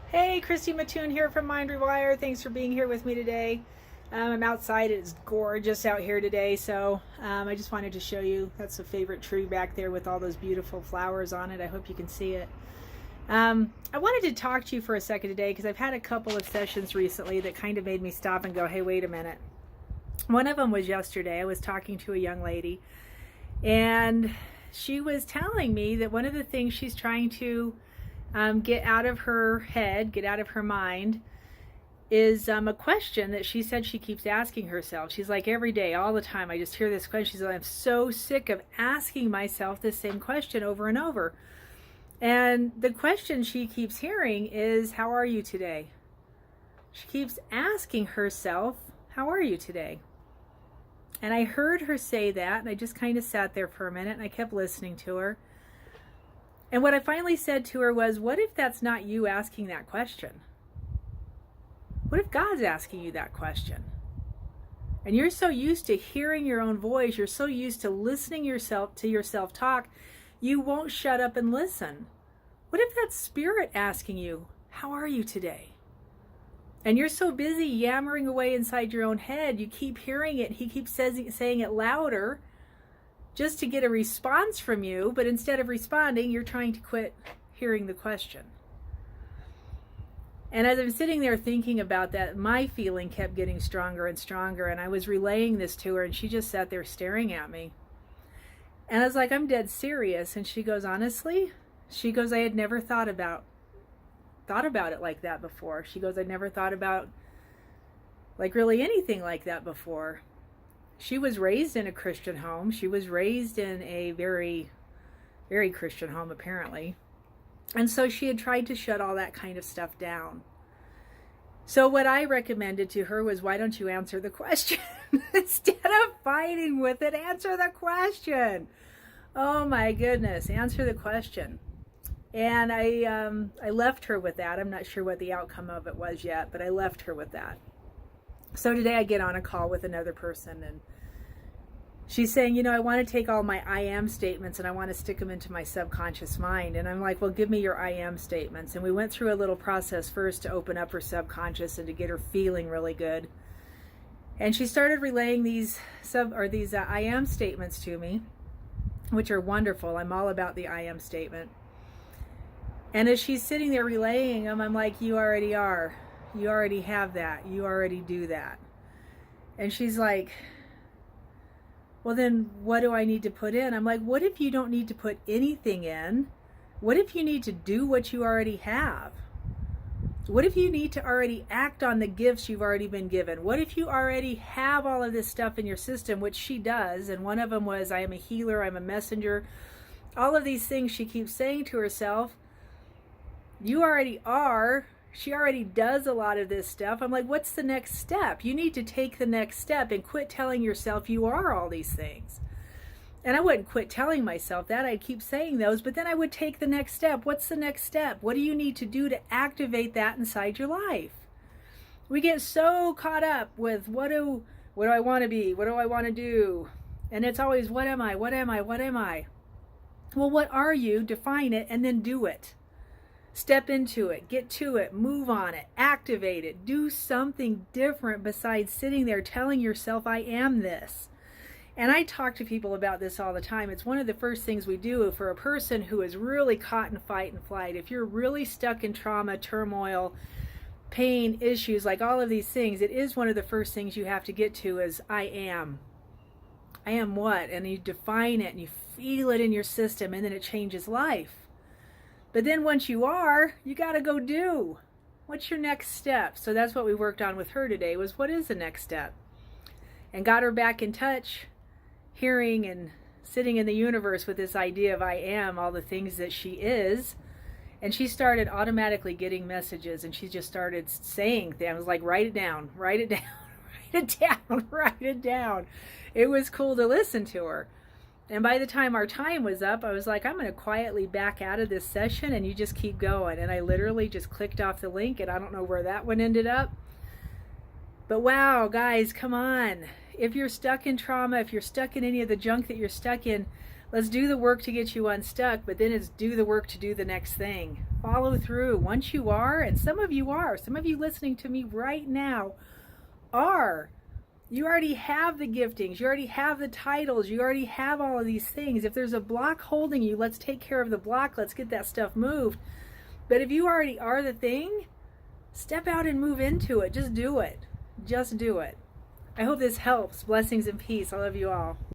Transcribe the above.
Hey, Christy Mattoon here from Mind Rewire. Thanks for being here with me today. I'm outside. It's gorgeous out here today, so I just wanted to show you. That's a favorite tree back there with all those beautiful flowers on it. I hope you can see it. I wanted to talk to you for a second today because I've had a couple of sessions recently that kind of made me stop and go, hey, wait a minute. One of them was yesterday. I was talking to a young lady, and she was telling me that one of the things she's trying to get out of her head, get out of her mind, is a question that she said she keeps asking herself. She's like, every day, all the time, I just hear this question. She's like, I'm so sick of asking myself the same question over and over. And the question she keeps hearing is, how are you today? She keeps asking herself, how are you today? And I heard her say that, and I just kind of sat there for a minute, and I kept listening to her. And what I finally said to her was, what if that's not you asking that question? What if God's asking you that question? And you're so used to hearing your own voice, you're so used to listening to yourself talk, you won't shut up and listen. What if that's Spirit asking you, how are you today? And you're so busy yammering away inside your own head, you keep hearing it, he keeps saying it louder, just to get a response from you, but instead of responding, you're trying to quit hearing the question. And as I'm sitting there thinking about that, my feeling kept getting stronger and stronger, and I was relaying this to her, and she just sat there staring at me. And I was like, I'm dead serious. And she goes, honestly? She goes, I had never thought about it like that before. She goes, I'd never thought about like really anything like that before. She was raised in a Christian home. She was raised in a very, very Christian home, apparently. And so she had tried to shut all that kind of stuff down. So what I recommended to her was, why don't you answer the question? Instead of fighting with it, answer the question. Oh my goodness, answer the question. And I left her with that. I'm not sure what the outcome of it was yet, but I left her with that. So today I get on a call with another person, and she's saying, I want to take all my I am statements and I want to stick them into my subconscious mind. And I'm like, well, give me your I am statements. And we went through a little process first to open up her subconscious and to get her feeling really good. And she started relaying these I am statements to me, which are wonderful. I'm all about the I am statement. And as she's sitting there relaying them, I'm like, you already are. You already have that. You already do that. And she's like, well, then what do I need to put in? I'm like, what if you don't need to put anything in? What if you need to do what you already have? What if you need to already act on the gifts you've already been given? What if you already have all of this stuff in your system, which she does? And one of them was, I am a healer, I'm a messenger. All of these things she keeps saying to herself, you already are. She already does a lot of this stuff. I'm like, what's the next step? You need to take the next step and quit telling yourself you are all these things. And I wouldn't quit telling myself that. I'd keep saying those, but then I would take the next step. What's the next step? What do you need to do to activate that inside your life? We get so caught up with what do I want to be? What do I want to do? And it's always, what am I? What am I? What am I? Well, what are you? Define it and then do it. Step into it, get to it, move on it, activate it, do something different besides sitting there telling yourself, I am this. And I talk to people about this all the time. It's one of the first things we do for a person who is really caught in fight and flight. If you're really stuck in trauma, turmoil, pain, issues, like all of these things, it is one of the first things you have to get to is, I am. I am what? And you define it and you feel it in your system, and then it changes life. But then once you are, you got to go do. What's your next step? So that's what we worked on with her today, was what is the next step? And got her back in touch, hearing and sitting in the universe with this idea of I am, all the things that she is. And she started automatically getting messages, and she just started saying things. I was like, write it down, write it down, write it down, write it down. It was cool to listen to her. And by the time our time was up, I was like, I'm going to quietly back out of this session and you just keep going. And I literally just clicked off the link, and I don't know where that one ended up. But wow, guys, come on. If you're stuck in trauma, if you're stuck in any of the junk that you're stuck in, Let's do the work to get you unstuck, but then it's do the work to do the next thing. Follow through. Once you are, and some of you listening to me right now are. You already have the giftings. You already have the titles. You already have all of these things. If there's a block holding you, let's take care of the block. Let's get that stuff moved. But if you already are the thing, step out and move into it. Just do it. Just do it. I hope this helps. Blessings and peace. I love you all.